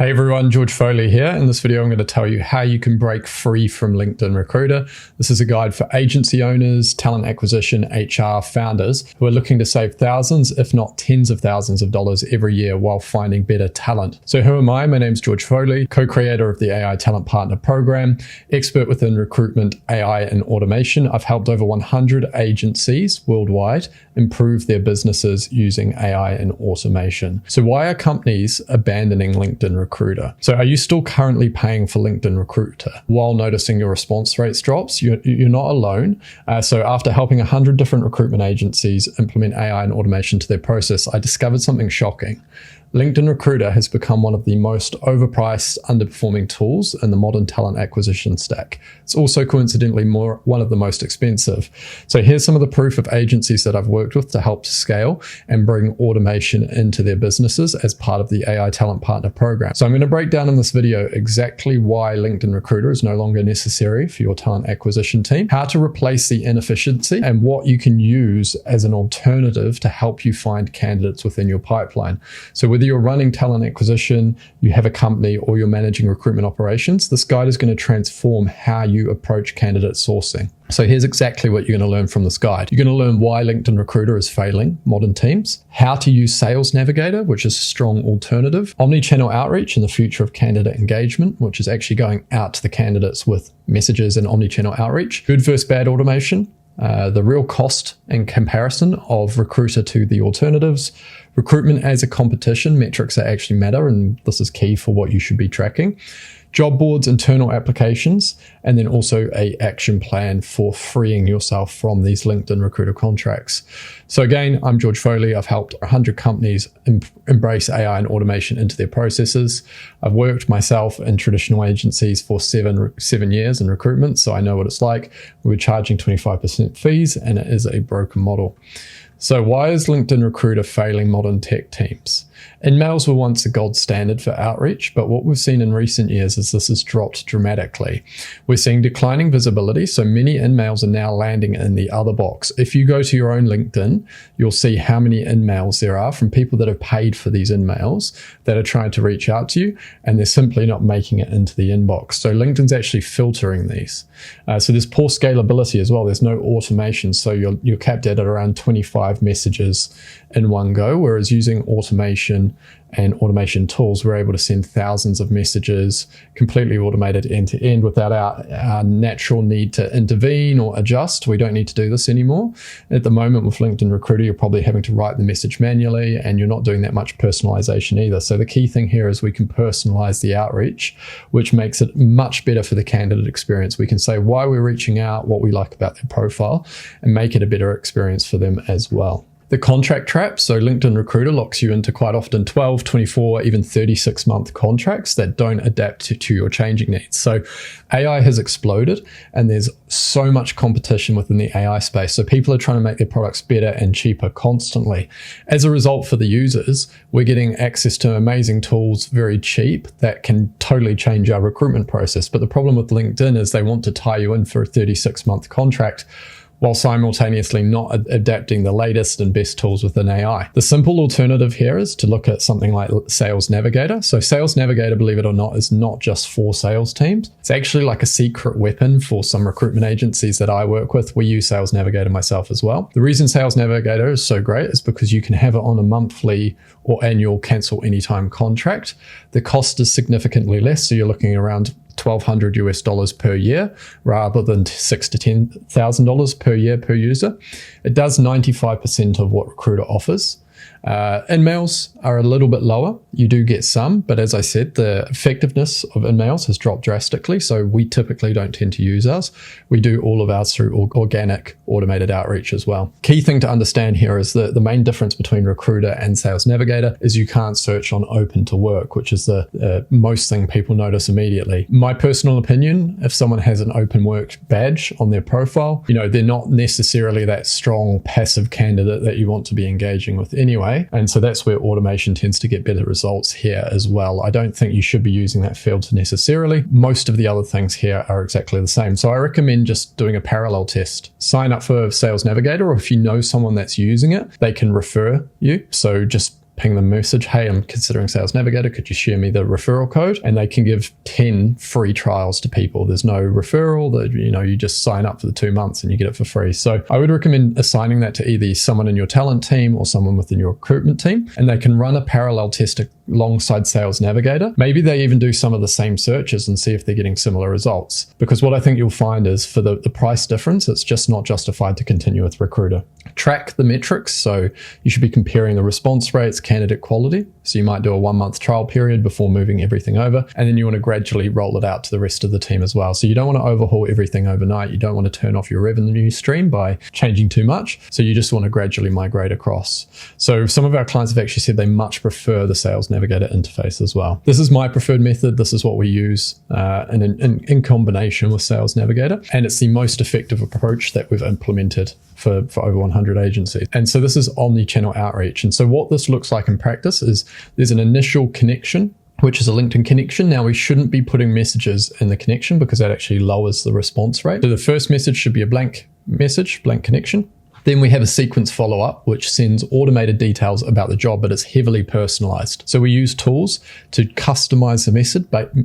Hey everyone, George Foley here. In this video, I'm going to tell you how you can break free from LinkedIn Recruiter. This is a guide for agency owners, talent acquisition, HR founders who are looking to save thousands, if not tens of thousands of dollars every year while finding better talent. So who am I? My name's George Foley, co-creator of the AI Talent Partner Program, expert within recruitment, AI, and automation. I've helped over 100 agencies worldwide improve their businesses using AI and automation. So why are companies abandoning LinkedIn Recruiter? So are you still currently paying for LinkedIn Recruiter while noticing your response rates drops? You're not alone. So after helping 100 different recruitment agencies implement AI and automation to their process, I discovered something shocking. LinkedIn Recruiter has become one of the most overpriced, underperforming tools in the modern talent acquisition stack. It's also coincidentally one of the most expensive. So here's some of the proof of agencies that I've worked with to help scale and bring automation into their businesses as part of the AI Talent Partner Program. So I'm going to break down in this video exactly why LinkedIn Recruiter is no longer necessary for your talent acquisition team, how to replace the inefficiency, and what you can use as an alternative to help you find candidates within your pipeline. So whether you're running talent acquisition, you have a company, or you're managing recruitment operations, this guide is going to transform how you approach candidate sourcing. So here's exactly what you're going to learn from this guide. You're going to learn why LinkedIn Recruiter is failing modern teams, how to use Sales Navigator, which is a strong alternative, omnichannel outreach and the future of candidate engagement, which is actually going out to the candidates with messages and omnichannel outreach, good versus bad automation, the real cost and comparison of Recruiter to the alternatives, recruitment as a competition, metrics that actually matter, and this is key for what you should be tracking, job boards, internal applications, and then also an action plan for freeing yourself from these LinkedIn Recruiter contracts. So again, I'm George Foley. I've helped 100 companies embrace AI and automation into their processes. I've worked myself in traditional agencies for seven years in recruitment, so I know what it's like. We're charging 25% fees, and it is a broken model. So why is LinkedIn Recruiter failing modern tech teams? InMails were once a gold standard for outreach, but what we've seen in recent years is this has dropped dramatically. We're seeing declining visibility, so many InMails are now landing in the other box. If you go to your own LinkedIn, you'll see how many InMails there are from people that have paid for these InMails that are trying to reach out to you, and they're simply not making it into the inbox. So LinkedIn's actually filtering these. So there's poor scalability as well. There's no automation, so you're capped at around 25 messages in one go, whereas using automation and automation tools, we're able to send thousands of messages completely automated end to end without our natural need to intervene or adjust. We don't need to do this anymore. At the moment with LinkedIn Recruiter, you're probably having to write the message manually, and you're not doing that much personalization either. So the key thing here is we can personalize the outreach, which makes it much better for the candidate experience. We can say why we're reaching out, what we like about their profile, and make it a better experience for them as well. The contract trap, so LinkedIn Recruiter locks you into quite often 12, 24, even 36-month contracts that don't adapt to your changing needs. So AI has exploded, and there's so much competition within the AI space. So people are trying to make their products better and cheaper constantly. As a result, for the users, we're getting access to amazing tools very cheap that can totally change our recruitment process. But the problem with LinkedIn is they want to tie you in for a 36-month contract while simultaneously not adapting the latest and best tools within AI. The simple alternative here is to look at something like Sales Navigator. So Sales Navigator, believe it or not, is not just for sales teams. It's actually like a secret weapon for some recruitment agencies that I work with. We use Sales Navigator myself as well. The reason Sales Navigator is so great is because you can have it on a monthly or annual cancel anytime contract. The cost is significantly less, so you're looking around $1,200 US per year rather than $6,000 to $10,000 per year per user. It does 95% of what Recruiter offers. InMails are a little bit lower. You do get some, but as I said, the effectiveness of InMails has dropped drastically, so we typically don't tend to use ours. We do all of ours through organic automated outreach as well. Key thing to understand here is that the main difference between Recruiter and Sales Navigator is you can't search on open to work, which is the most thing people notice immediately. My personal opinion, if someone has an open work badge on their profile, they're not necessarily that strong passive candidate that you want to be engaging with anyway. And so that's where automation tends to get better results here as well. I don't think you should be using that filter necessarily. Most of the other things here are exactly the same. So I recommend just doing a parallel test. Sign up for Sales Navigator, or if you know someone that's using it, they can refer you. So just ping them a message, hey, I'm considering Sales Navigator, could you share me the referral code? And they can give 10 free trials to people. There's no referral, that you just sign up for the 2 months and you get it for free. So I would recommend assigning that to either someone in your talent team or someone within your recruitment team, and they can run a parallel test alongside Sales Navigator. Maybe they even do some of the same searches and see if they're getting similar results. Because what I think you'll find is for the price difference, it's just not justified to continue with Recruiter. Track the metrics. So you should be comparing the response rates, candidate quality. So you might do a 1-month trial period before moving everything over. And then you want to gradually roll it out to the rest of the team as well. So you don't want to overhaul everything overnight. You don't want to turn off your revenue stream by changing too much. So you just want to gradually migrate across. So some of our clients have actually said they much prefer the Sales Navigator interface as well. This is my preferred method. This is what we use in combination with Sales Navigator. And it's the most effective approach that we've implemented for over 100 agencies. And so this is omni-channel outreach. And so what this looks like in practice is there's an initial connection, which is a LinkedIn connection. Now we shouldn't be putting messages in the connection because that actually lowers the response rate. So the first message should be a blank message, blank connection. Then we have a sequence follow-up, which sends automated details about the job, but it's heavily personalized. So we use tools to customize the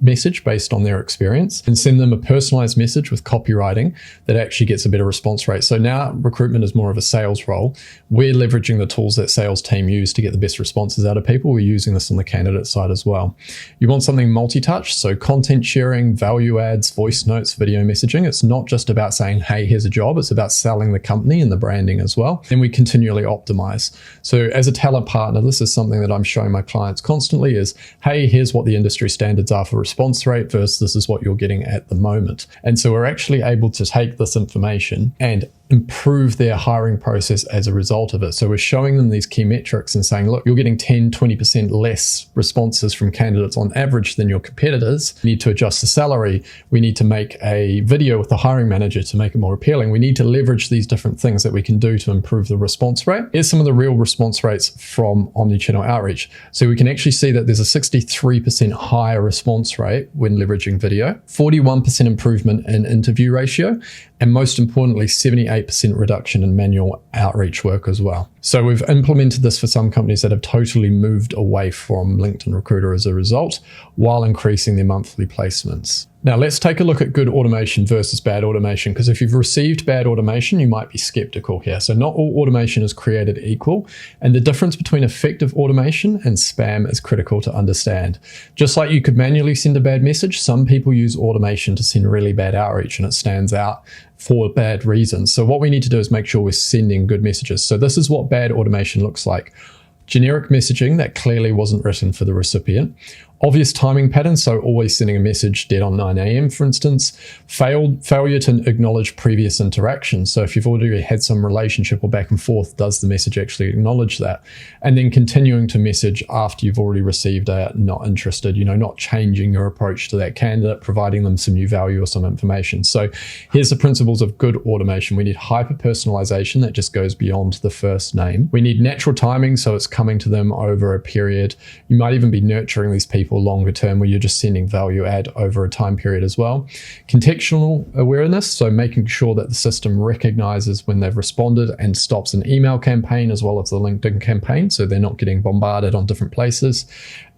message based on their experience and send them a personalized message with copywriting that actually gets a better response rate. So now recruitment is more of a sales role. We're leveraging the tools that sales team use to get the best responses out of people. We're using this on the candidate side as well. You want something multi-touch, so content sharing, value adds, voice notes, video messaging. It's not just about saying, hey, here's a job. It's about selling the company and the branding as well. And we continually optimize. So as a talent partner, this is something that I'm showing my clients constantly is, hey, here's what the industry standards are for response rate versus this is what you're getting at the moment. And so we're actually able to take this information and improve their hiring process as a result of it. So we're showing them these key metrics and saying, look, you're getting 10, 20% less responses from candidates on average than your competitors. We need to adjust the salary. We need to make a video with the hiring manager to make it more appealing. We need to leverage these different things that we can do to improve the response rate. Here's some of the real response rates from omnichannel outreach. So we can actually see that there's a 63% higher response rate when leveraging video, 41% improvement in interview ratio, and most importantly, 78% reduction in manual outreach work as well. So we've implemented this for some companies that have totally moved away from LinkedIn Recruiter as a result, while increasing their monthly placements. Now let's take a look at good automation versus bad automation, because if you've received bad automation, you might be skeptical here. So not all automation is created equal, and the difference between effective automation and spam is critical to understand. Just like you could manually send a bad message, some people use automation to send really bad outreach, and it stands out for bad reasons. So what we need to do is make sure we're sending good messages. So this is what bad automation looks like. Generic messaging that clearly wasn't written for the recipient. Obvious timing patterns, so always sending a message dead on 9 a.m. for instance. Failure to acknowledge previous interactions. So if you've already had some relationship or back and forth, does the message actually acknowledge that? And then continuing to message after you've already received a not interested, not changing your approach to that candidate, providing them some new value or some information. So here's the principles of good automation. We need hyper-personalization that just goes beyond the first name. We need natural timing, so it's coming to them over a period. You might even be nurturing these people longer term, where you're just sending value add over a time period as well. Contextual awareness, so making sure that the system recognizes when they've responded and stops an email campaign as well as the LinkedIn campaign, so they're not getting bombarded on different places.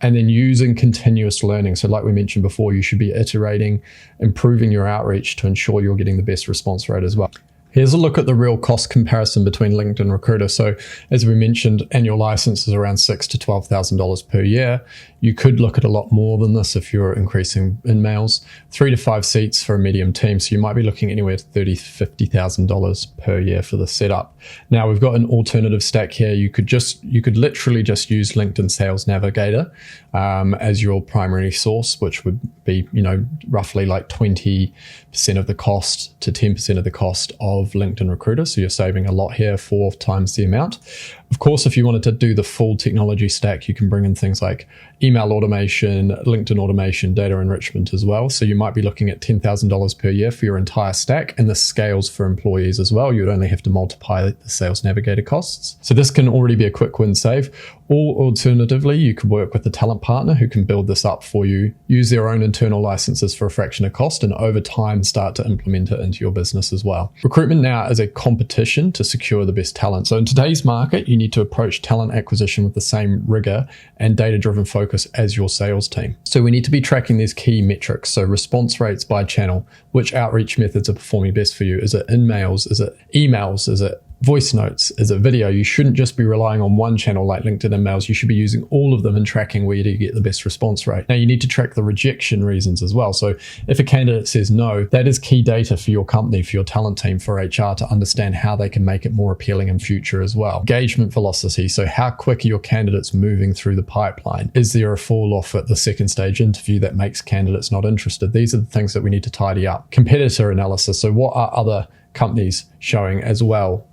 And then using continuous learning. So like we mentioned before, you should be iterating, improving your outreach to ensure you're getting the best response rate as well. Here's a look at the real cost comparison between LinkedIn Recruiter. So as we mentioned, annual license is around $6,000 to $12,000 per year. You could look at a lot more than this if you're increasing in-mails. 3 to 5 seats for a medium team. So you might be looking anywhere to $30,000 to $50,000 per year for the setup. Now we've got an alternative stack here. You could literally just use LinkedIn Sales Navigator as your primary source, which would be, roughly like 20% of the cost to 10% of the cost of LinkedIn Recruiter. So you're saving a lot here, 4 times the amount. Of course, if you wanted to do the full technology stack, you can bring in things like email automation, LinkedIn automation, data enrichment as well. So you might be looking at $10,000 per year for your entire stack, and this scales for employees as well. You'd only have to multiply the Sales Navigator costs. So this can already be a quick win save. Or alternatively, you could work with a talent partner who can build this up for you, use their own internal licenses for a fraction of cost, and over time start to implement it into your business as well. Recruitment now is a competition to secure the best talent. So in today's market, you need to approach talent acquisition with the same rigor and data-driven focus as your sales team. So we need to be tracking these key metrics. So response rates by channel, which outreach methods are performing best for you? Is it in-mails? Is it emails? Is it voice notes? Is it video? You shouldn't just be relying on one channel like LinkedIn emails. You should be using all of them and tracking where you get the best response rate. Now you need to track the rejection reasons as well. So if a candidate says no, that is key data for your company, for your talent team, for HR to understand how they can make it more appealing in future as well. Engagement velocity. So how quick are your candidates moving through the pipeline? Is there a fall off at the second stage interview that makes candidates not interested? These are the things that we need to tidy up. Competitor analysis. So what are other companies showing as well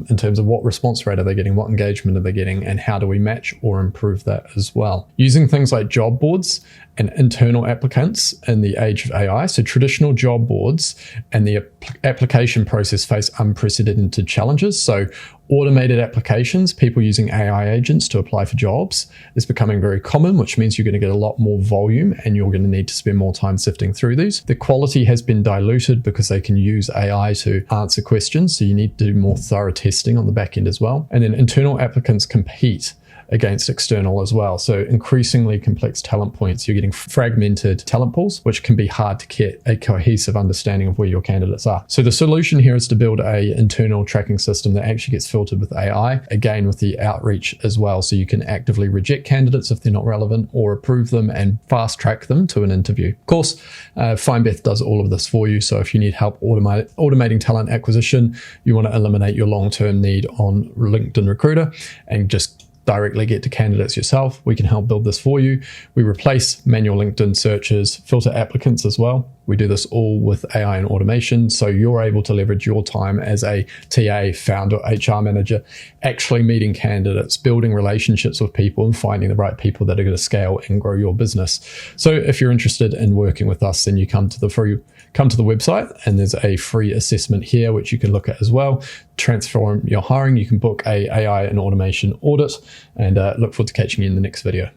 in terms of what response rate are they getting, what engagement are they getting, and how do we match or improve that as well. Using things like job boards and internal applicants in the age of AI. So traditional job boards and the application process face unprecedented challenges. So automated applications, people using AI agents to apply for jobs, is becoming very common, which means you're going to get a lot more volume and you're going to need to spend more time sifting through these. The quality has been diluted because they can use AI to answer questions. So you need to do more thorough testing on the back end as well. And then internal applicants compete against external as well. So increasingly complex talent points, you're getting fragmented talent pools, which can be hard to get a cohesive understanding of where your candidates are. So the solution here is to build a internal tracking system that actually gets filtered with AI, again with the outreach as well. So you can actively reject candidates if they're not relevant or approve them and fast track them to an interview. Of course, FindBeth does all of this for you. So if you need help automating talent acquisition, you want to eliminate your long-term need on LinkedIn Recruiter and just directly get to candidates yourself, we can help build this for you. We replace manual LinkedIn searches, filter applicants as well. We do this all with AI and automation, so you're able to leverage your time as a TA, founder, HR manager, actually meeting candidates, building relationships with people and finding the right people that are going to scale and grow your business. So if you're interested in working with us, then you come to the website and there's a free assessment here, which you can look at as well. Transform your hiring. You can book a AI and automation audit, and look forward to catching you in the next video.